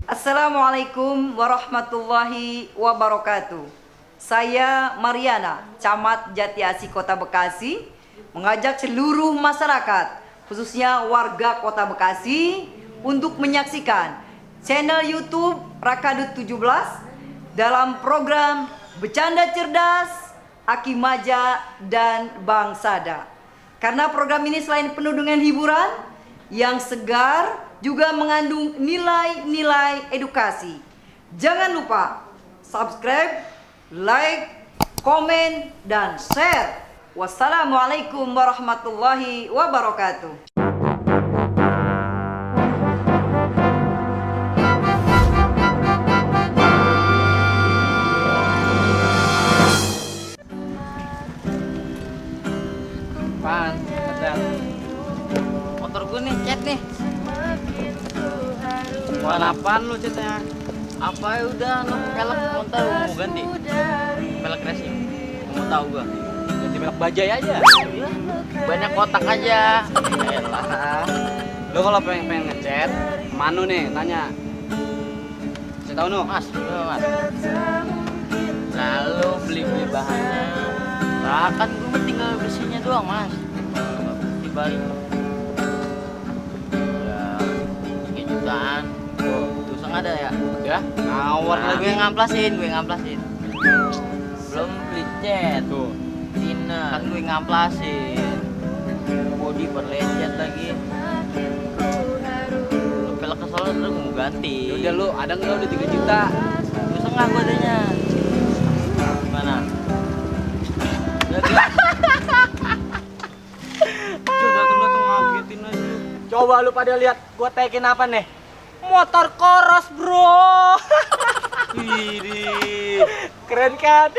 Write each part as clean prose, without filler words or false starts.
Assalamualaikum warahmatullahi wabarakatuh. Saya Mariana, Camat Jatiasi Kota Bekasi, mengajak seluruh masyarakat, khususnya warga Kota Bekasi, untuk menyaksikan channel YouTube Rakadut 17 dalam program Bercanda Cerdas, Aki Maja, dan Bang Sada. Karena program ini selain penuh dengan hiburan yang segar, juga mengandung nilai-nilai edukasi. Jangan lupa subscribe, like, komen, dan share. Wassalamualaikum warahmatullahi wabarakatuh. Apaan? Motor gue nih, cat nih. Bukan apaan lu catnya? Apa ya udah, pelek motor mau ganti. Pelek racing. Mau tahu gua? Ganti pelek bajai aja. Banyak kotak aja. Elah. Lu kalau pengen ngecat, manu nih tanya. Saya tahu nu, Mas. Mas. Lalu beli bahannya. Nah, kan gue tinggal besinya doang, Mas. Dibalik. Ya, 3 jutaan. Tusang ada ya? Ya, ngawur lagi. Gue ngamplasin. Belum beli cat. Tuh. Thinner. Kan gue ngamplasin. Body perlecet lagi. Lu pelek kesel terus mau ganti. Udah lu, ada nggak udah 3 juta? Tusang nggak gue adanya. Gimana? Dateng ngagetin aja. Coba lu pada lihat gua tagin apa nih? Motor koros, bro. Widih. Keren kan?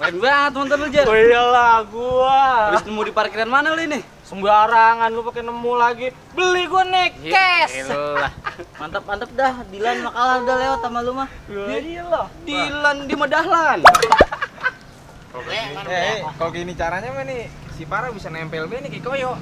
Keren banget motor lu, Jar. Oh iyalah, gua. Habis nemu di parkiran mana lu ini? Sembarangan lu pakai nemu lagi. Beli gua nih, cash. Iyalah. Mantap dah. Dilan makalah udah lewat sama lu mah. Iyalah. Dilan di Medahlan. Kalau gini caranya mah nih si Para bisa nempel be nih kayak koyo.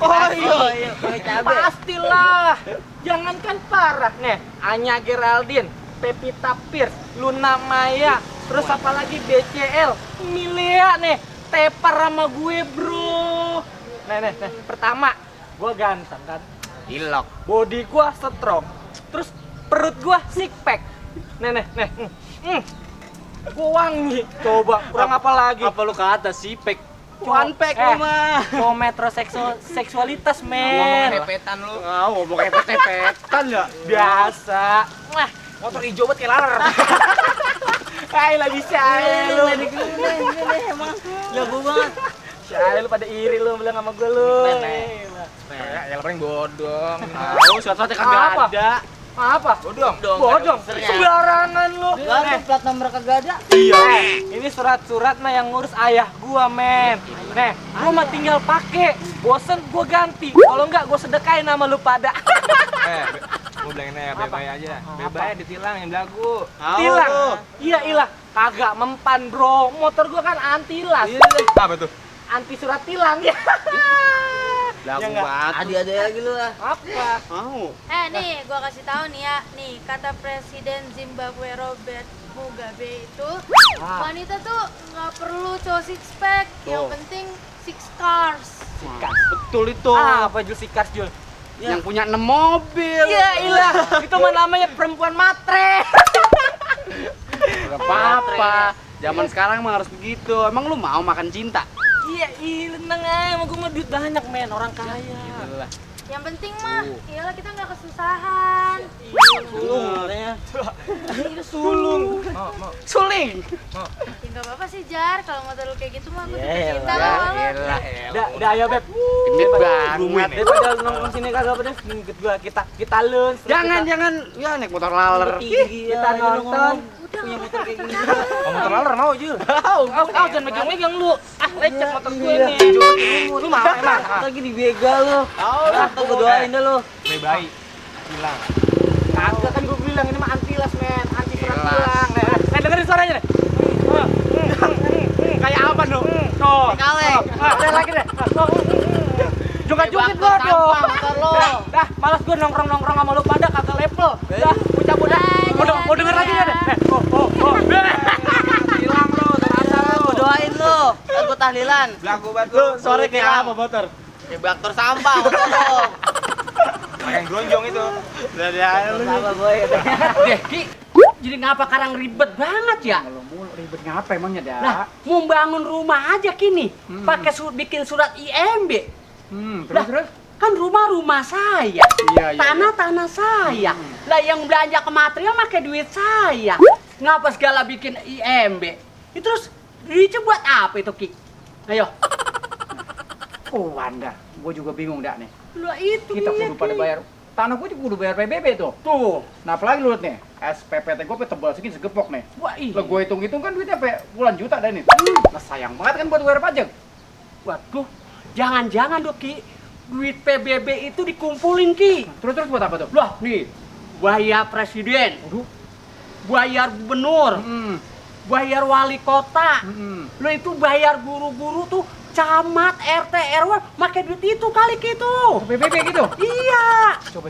Oh iya. Pastilah. Jangankan Parah nih, Anya Geraldine, Pevita Pierce, Luna Maya, terus apalagi BCL, Milea nih, tepar sama gue, bro. Nih. Pertama, gua ganteng kan. Ilok. Body gua strong. Terus perut gua six pack. Nih. Gua wangi. Coba, kurang apa lagi? Apa lu ke atas sih, Pek? One pack lu mah. Mau metroseksualitas, men. Ngomong hepetan lu. Ngomong hepet-hepetan ya. Biasa. Wah, motor hijau banget kayak laler. Hai lah bisa lu. Ini emang jago banget. Syai lu pada iri lu bilang sama gue lu. Ya paling bodong. Tahu suatu-suatu kagak ada. Apa? Bodong. Bodong. Sembarangan lu. Lah, plat nomor kagak ada. Iya. Ini surat-surat mah yang ngurus ayah gua, men. Nih, gua mah tinggal pakai. Bosen gua ganti. Kalau enggak gua sedekain sama lu pada. Gua bilangin aja bebay aja. Bebay ditilang yang belagu. Tilang. Iya, ilah. Kagak mempan, bro. Motor gua kan anti las. Apa tuh? Anti surat tilang ya. Belagu banget. Ada lagi lu lah. Apa? Mau. Nih, gua kasih tahu nih ya. Nih, kata Presiden Zimbabwe Robert Mugabe itu, wanita tuh nggak perlu cowok six pack, yang penting six cars. Betul itu. Apa Jul Sikas, Jul? Yang punya 6 mobil. Iya, ilah. Itu mah namanya perempuan matre. Gak apa-apa. Zaman sekarang mah harus begitu. Emang lu mau makan cinta? Iya, tenang aja. Emang gua mah duit banyak, men. Orang kaya. Gila. Yang penting mah, iyalah kita nggak kesusahan. Sulung katanya. Sulung. Mau. Suling. Ya nggak apa-apa sih Jar, kalau motor lu kayak gitu mah gue Yelah, cinta sama lu. Dah ayo, Beb. Gendut banget. Daripada nongkrong sini kagak apa deh. Ikut gua kita lunch. Jangan. Ya naik motor laler. Kita nonton. Punya motor kayak gini. Motor laler mau Jul. Jangan megang-megang lu. Lecet motor gue nih. Lu mau emang? Lagi dibegal lu. Tahu gua doain dah lu. Bebay hilang. Kagak kan gua bilang ini mah anti las, men. Anti surat tilang. Nih, dengerin suaranya nih. Kayak apa, Nu? Tuh. Kaleng. Ada lagi deh. Juga jungkit Baktor gua dong. sampah motor lo. Dah, malas gua nongkrong-nongkrong sama lu pada kagak level. Dah, gua cabut dah. Mau denger lagi enggak deh? Hilang lo, terasa lo. Gua doain lo. Kan gua tahlilan. Belagu batu. Sore kayak apa motor? Kayak baktor sampah motor lo. Yang gelonjong itu. Sama boy. Deh, Ki. Jadi ngapa karang ribet banget ya? Mulu ribet ngapa emangnya dah? Nah, mau bangun rumah aja kini, pakai bikin surat IMB. Terus. Kan rumah saya, Iya. tanah saya. Lah yang belanja ke material pakai duit saya. Ngapa segala bikin IMB? Itu terus duitnya buat apa itu, Ki? Ayo. Oh, Anda, gue juga bingung dah nih. Lah itu Kita dia, kudu pada Ki. bayar. Tanah gue juga kudu bayar PBB tuh. Tuh. Nah, apalagi lu liat nih, SPPT gue tebal segini segepok nih. Wah, iya. Lah gue hitung-hitung kan duitnya sampai puluhan juta dah nih. Nah, sayang banget kan buat bayar pajak. Waduh, jangan-jangan dong, Ki. Duit PBB itu dikumpulin, Ki. Terus buat apa tuh? Lah, nih, bayar presiden, Waduh. bayar gubernur, bayar wali kota. Lo itu bayar guru-guru tuh, camat, RT, RW, pakai duit itu kali gitu. PBB gitu. Iya. Coba.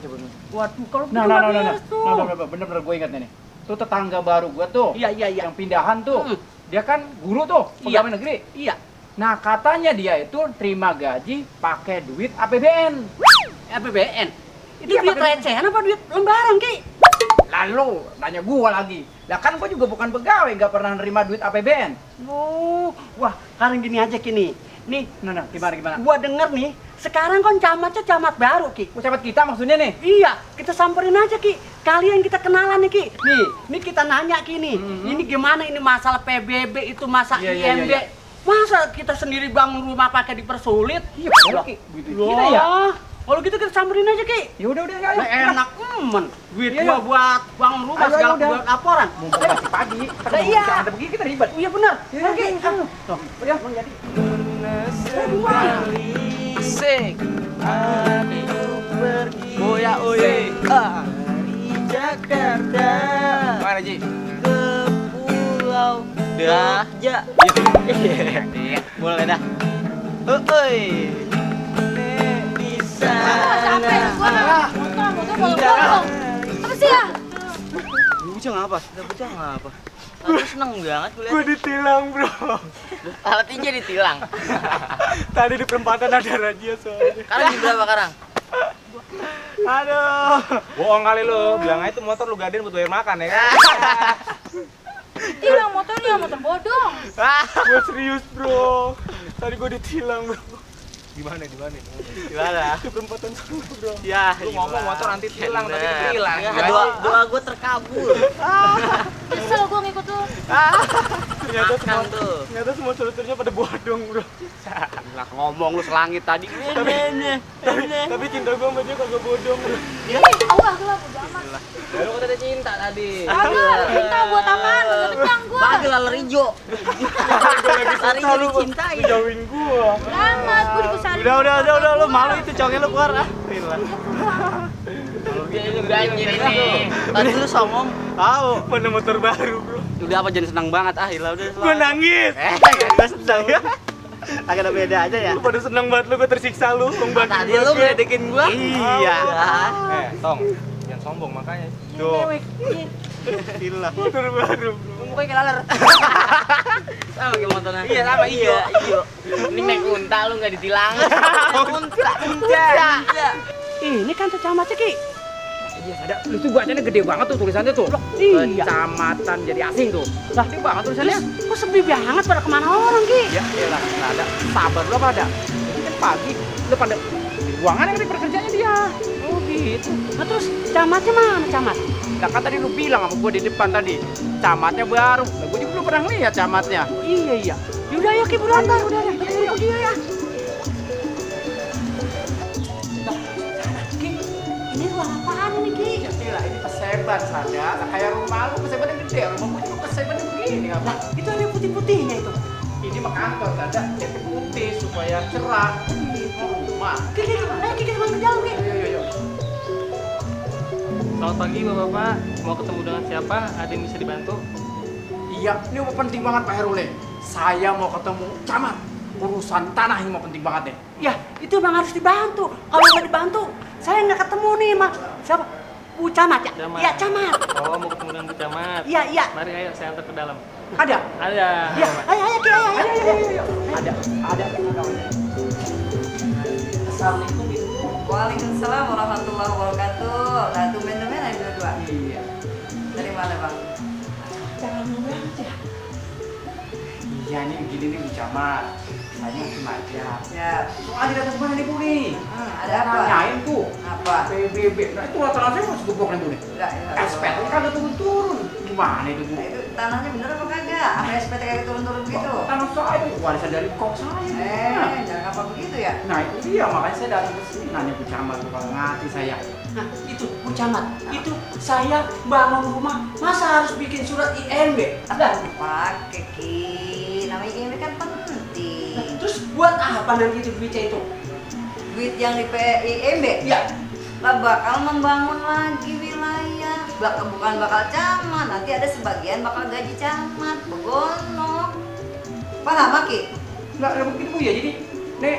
Waduh, kalau Nah, gitu nggak beres tuh. bener-bener gue ingat nih. Tuh tetangga baru gue tuh. Iya. Yang pindahan tuh. Dia kan guru tuh, Iya. pegawai negeri. Iya. Nah, katanya dia itu terima gaji pakai duit APBN. APBN. Itu Iya, duit pakai- recehan apa duit lembaran, Ki? Lalu nanya gua lagi. Lah kan gua juga bukan pegawai, nggak pernah nerima duit APBN. Oh, wah, sekarang gini aja, Ki nih. Nih, Nah, gimana? gua denger nih, sekarang kan camatnya camat baru, Ki. Ucapan kita maksudnya nih. Iya, kita samperin aja, Ki. Kalian kita kenalan nih, Ki. Nih kita nanya, Ki nih. Ini gimana ini masalah PBB itu masa Iya, IMB? iya. Masa kita sendiri bangun rumah pakai dipersulit? Iya, padahal Ki, duit kita ya. Kalau gitu kita samperin aja, Ki. Ya udah ayo. Lah, enak duit Iya, gua iya. buat bangun rumah Ayo, segala udah. buat laporan. Mumpung masih pagi. Kita Lah, iya. Ada begini kita ribet. Iya benar. Iya, Ki. iya. Tuh, udah mau jadi. Asik. Boya oye. Jakarta. Mana Ji? Ke pulau Dahja. Boleh dah. Oi. Di sana. Capek gua motor bolong-bolong. Apa sih ya? Bujang apa? Udah bujang apa? Aku seneng banget gue liat. ditilang, Bro. Alat tinja ditilang. Tadi di perempatan ada razia soalnya. Sekarang jam berapa sekarang? Aduh. Bohong kali lu. Bilang aja itu motor lu gadein buat bayar makan ya kan? Tilang motornya, motor bodong. Gue serius, Bro. Tadi gue ditilang, Bro. Gimana? Gimana? Di perempatan sana, Bro. Ya, Lu ngomong motor nanti tilang, tapi hilang. Ya, doa gue terkabul. Kesel gua ngikut lu. Ternyata semua solusinya pada bodong, Bro. Lah ngomong lu selangit tadi. Tapi cinta gue sama dia kagak bodong, Bro. Ih, Allah gelap udah amat. Lu kata cinta tadi. Agak, cinta buat apaan? Udah kenyang gua. Bagel laler hijau. Lari jadi cintai. Jauhin gua. Amat, gua dikusarin. Udah lu malu itu congnya lu keluar ah. Dia ini banjir ini. Tadi lu songong. Tahu. Mana motor baru, Bro. Udah apa jadi senang banget ah, Hila udah. Gue nangis. Gue senang. Agak beda aja ya. Lu pada senang banget lu, gue tersiksa lu. Tadi lu ngeledekin gua. Iya. Tong. Jangan sombong makanya. Tuh. Gila. Motor baru, Bro. Mukanya kayak laler. Sama kayak motornya. Iya sama iya. Ini naik unta lu nggak ditilang. Unta. Iya. Ini kan camatnya, Ki. Iya, ada. Lu tuh bacanya gede banget tuh tulisannya tuh. Iya. Kecamatan jadi asing tuh. Lah, gede banget tulisannya. Kok sepi banget pada kemana orang, Ki? Ya, iyalah, nggak ada. Sabar lu apa ada? Ini kan pagi, lu pada di ruangan yang di pekerjaannya dia. Oh gitu. Nah terus camatnya mana camat? Nah kan tadi lu bilang sama gua di depan tadi, camatnya baru. Nah, gua juga belum pernah lihat camatnya. Iya. Yaudah ya Ki, buruan dah. Udah ya. Kita tunggu dia ya. Ki, ini ruang apaan ini, Ki? Ya gila, ini peseban saja. Nah, kayak rumah lu peseban yang gede, rumah gua juga peseban yang begini apa? Itu ada putih-putihnya itu. Ini mah kantor, ada cat putih supaya cerah. Mau rumah. Ki, kita masuk ke dalam, Ki. Yo. Selamat pagi Bapak-bapak, mau ketemu dengan siapa? Ada yang bisa dibantu? Iya, ini penting banget Pak Herul nih. Saya mau ketemu camat. urusan tanah ini mah penting banget deh. Ya, itu memang harus dibantu. Kalau nggak dibantu, saya nggak ketemu nih, Mak. Siapa? Bu Camat ya? Camat. Iya, Camat. Oh, mau ketemu dengan Bu Camat. Iya, iya. Mari ayo saya antar ke dalam. Ada? Ada. Iya, ayo, Ki, ayo. Ada. Assalamualaikum Ibu. Waalaikumsalam warahmatullahi wabarakatuh. Nah, tumben-tumben ada dua-dua. Iya. Dari mana Bang? Jangan ngomong aja. Iya nih begini nih Bu Camat. Saya cuma aja. Ya. Soal di atas mana nih Bu nih? Ada apa? Nanyain tuh. Apa? PBB. Nah itu rata-rata saya masih gebok nih Bu nih. Enggak, SPT kan udah turun-turun. Gimana itu Bu? Nah, itu tanahnya bener apa kagak? Apa SPT kayak turun-turun begitu? Tanah saya itu warisan dari kok saya. Jangan apa begitu ya? Nah itu dia makanya saya datang ke sini nanya Bu Camat tuh kalau ngerti saya. Nah, itu Bu Camat. Itu saya bangun rumah, masa harus bikin surat IMB? Lah, Pakai Ki. Namanya ini kan penting. terus buat apa nanti itu duitnya itu? Duit yang di PIMB? Ya, Lah bakal membangun lagi wilayah. Bukan bakal camat, nanti ada sebagian bakal gaji camat. Begono. Paham Aki? Nggak begitu Bu ya jadi nih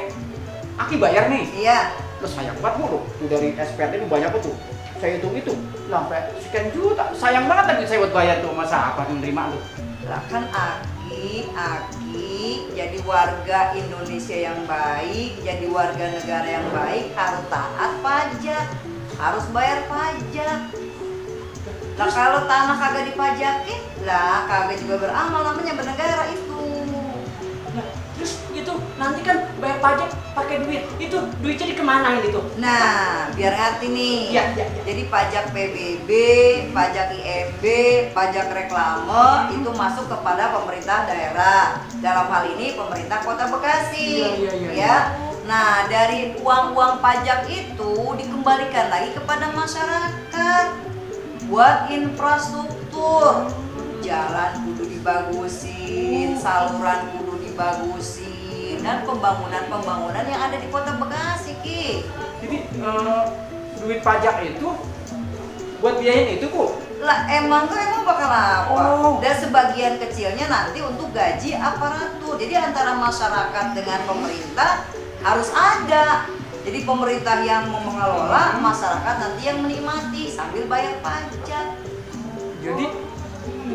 Aki bayar nih. Iya. Terus sayang banget Bu tuh dari SPT itu banyak tuh. Saya hitung itu sampai sekian juta. Sayang banget tadi saya buat bayar tuh masa apa yang nerima tuh. Lah kan Aki jadi warga Indonesia yang baik, jadi warga negara yang baik harus taat pajak, harus bayar pajak. Lah kalau tanah kagak dipajakin, lah kagak juga beramal namanya bernegara itu. nah, terus itu nanti kan bayar pajak pakai duit. Itu duitnya dikemanain itu? Nah, biar ngerti nih. Iya. Jadi pajak PBB, pajak IMB, pajak reklame itu masuk kepada pemerintah daerah. Dalam hal ini pemerintah Kota Bekasi. Iya. Ya. Nah, dari uang-uang pajak itu dikembalikan lagi kepada masyarakat buat infrastruktur. Jalan kudu dibagusin, saluran kudu dibagusin, dan pembangunan yang ada di Kota Bekasi, Ki. Jadi duit pajak itu buat biayain itu Bu. Lah emang bakal apa? Oh. Dan sebagian kecilnya nanti untuk gaji aparatur. Jadi antara masyarakat dengan pemerintah harus ada. Jadi pemerintah yang mengelola, masyarakat nanti yang menikmati sambil bayar pajak. Jadi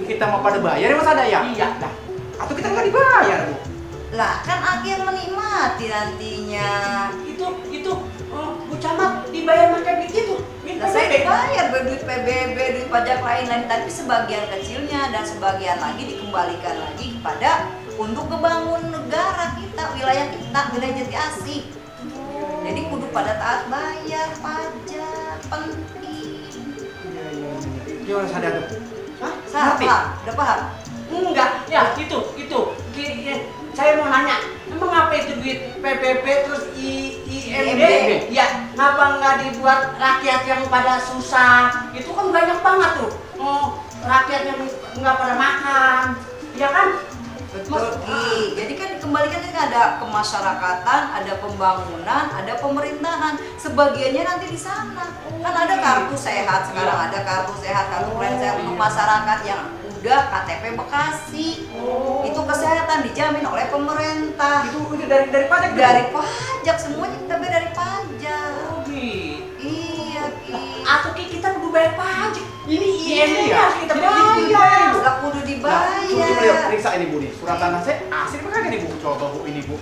kita mau pada bayar ya Mas ada ya? Iya. Nah, atau kita nggak dibayar Bu? Lah kan Aki yang menikmati nantinya. Itu Bu Camat dibayar pakai duit itu. Duit Nah, saya PBB. dibayar duit PBB, duit pajak lain-lain, tapi sebagian kecilnya dan sebagian lagi dikembalikan lagi kepada untuk kebangun negara kita, wilayah Jati Asih. Jadi kudu pada taat bayar pajak, penting. Gimana sadar tuh? Hah? Ngerti? Udah paham? Enggak, ya itu. Saya mau nanya, emang apa itu duit PBB terus IMB? Ya, ngapa nggak dibuat rakyat yang pada susah? Itu kan banyak banget tuh. Rakyat yang nggak pada makan, ya kan? Betul, Ki. Jadi kan dikembalikan ini ada kemasyarakatan, ada pembangunan, ada pemerintahan. Sebagiannya nanti di sana. Kan ada kartu sehat sekarang, ada kartu sehat, kartu plan sehat untuk masyarakat yang udah KTP Bekasi. Itu kesehatan dijamin oleh pemerintah. Itu dari pajak Dari pajak semuanya kita bayar dari pajak. gitu. Iya, Ki. Atau kita kudu bayar pajak. Ini IMB Iya. harus kita Jadi bayar. Lah kudu Nah, coba dibayar. periksa ini Bu nih. Surat tanah saya asli apa kagak nih Bu? Coba Bu ini Bu.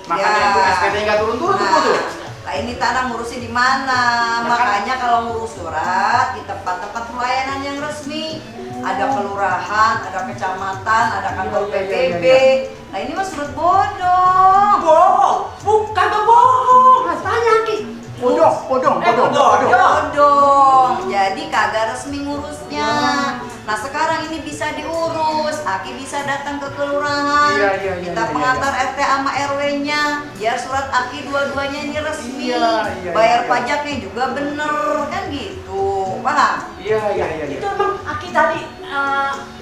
Makanya Ya. itu SPT nggak turun-turun tuh Bu tuh. Nah ini tanah ngurusin di mana? Makanya kalau ngurus surat di tempat-tempat pelayanan yang resmi, ada kelurahan, ada kecamatan, ada kantor PBB. Nah ini mah surat bodong. Bohong, bukan bohong. Tanya Ki. Bodong. Bodong. Jadi kagak resmi ngurusnya. Nah sekarang ini bisa diurus. Aki bisa datang ke kelurahan. Iya, Kita pengantar RT sama RW-nya. Biar surat Aki dua-duanya ini resmi. Iya, Bayar iya. pajaknya juga bener kan gitu. Paham? Iya. Itu emang Aki tadi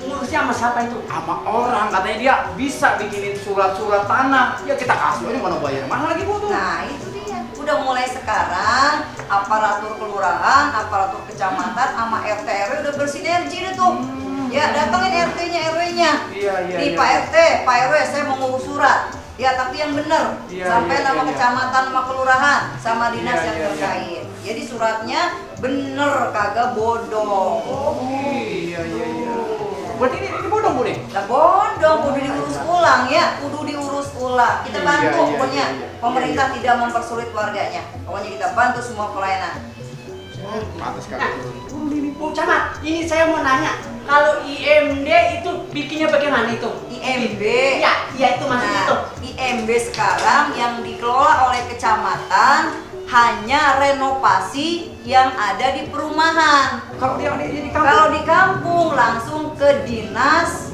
ngurusnya sama siapa itu? Sama orang katanya dia bisa bikinin surat-surat tanah. Ya kita kasih aja mana bayar mahal lagi Bu tuh. Nah itu dia. Udah mulai sekarang aparatur kelurahan, aparatur kecamatan sama RT RW udah bersinergi deh tuh. Ya datangin RT-nya, RW-nya. Iya, iya, Nih iya. Pak RT, Pak RW, saya mau ngurus surat. Ya tapi yang benar, Iya, sampai iya, nama iya. kecamatan, sama kelurahan, sama dinas Iya, yang iya, iya. terkait. Jadi suratnya bener, kagak bodong. Iya, iya, iya. Berarti ini bodong, Bu nih? Lah bodong, kudu diurus ulang ya, kudu diurus ulang. Kita Iya, bantu iya, pokoknya. iya, iya. Pemerintah tidak mempersulit warganya. Pokoknya kita bantu semua pelayanan. Pantes Nah, kali. Bu Camat, ini saya mau nanya, kalau IMD itu bikinnya bagaimana itu? IMB. Iya, iya itu maksudnya itu. Nah, IMB sekarang yang dikelola oleh kecamatan hanya renovasi yang ada di perumahan. Kalau dia di kampung. Kalau di kampung langsung ke dinas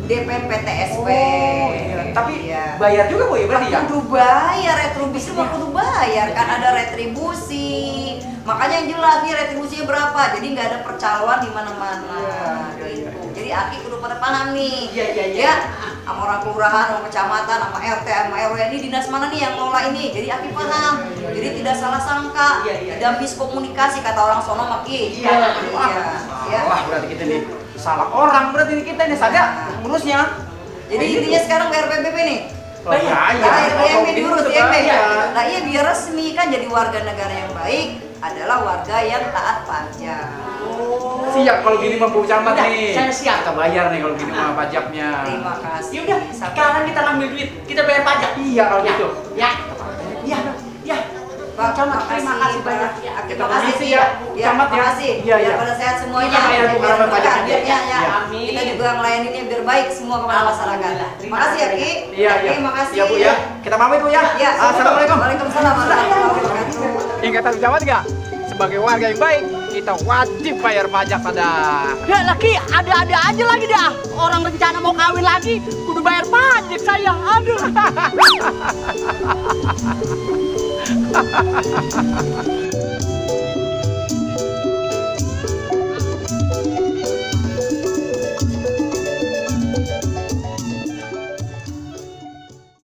DPPTSP. Oh, iya. Tapi Iya. bayar juga, Bu, ya berarti ya? Kudu bayar, retribusi mah kudu bayar, kan ada retribusi. Makanya yang jelas nih retribusinya berapa, jadi nggak ada percaloan di mana-mana. Iya, iya, Gitu. iya. Jadi Aki kudu pada paham nih. Iya, iya, iya. Ya, sama orang kelurahan, sama kecamatan, sama RT, sama RW ini dinas mana nih yang ngelola ini. Jadi Aki paham. Jadi tidak salah sangka, Iya, iya. tidak miskomunikasi kata orang sono Maki. Iya, Iya. Wah, berarti kita nih salah orang, berarti ini kita ini saja ngurusnya. Jadi intinya sekarang bayar PBB nih. Oh, iya, iya. Nah, IMB diurus, IMB. Iya. Nah, iya biar resmi kan jadi warga negara yang baik adalah warga yang taat pajak. Siap kalau gini mah Bu Camat Udah, nih. saya siap. Kita bayar nih kalau gini mah pajaknya. Terima kasih. Ya udah, sekarang kita ambil duit, kita bayar pajak. Iya kalau Ya, gitu. ya, ya, ya. Pak, Camat, terima kasih Pak. banyak. Ya, Kita Terima kasih permisi ya, ya, Camat ya. makasih. Iya, iya. Biar pada sehat semuanya. Kita bayar Bu Biar Camat berkah, pajaknya. biar ya. Iya. Amin. Kita juga ngelayaninnya biar baik semua kepada masyarakat. Terima Makasih ya kasih. Ki. Iya, iya. Terima kasih. Iya, Bu ya. Kita pamit, Bu ya. Ya, Assalamualaikum. Waalaikumsalam warahmatullahi wabarakatuh. Ingat Bu Camat enggak? Sebagai warga yang baik, kita wajib bayar pajak pada. Ya lagi, ada-ada aja lagi dah. Orang rencana mau kawin lagi, kudu bayar pajak sayang. Aduh.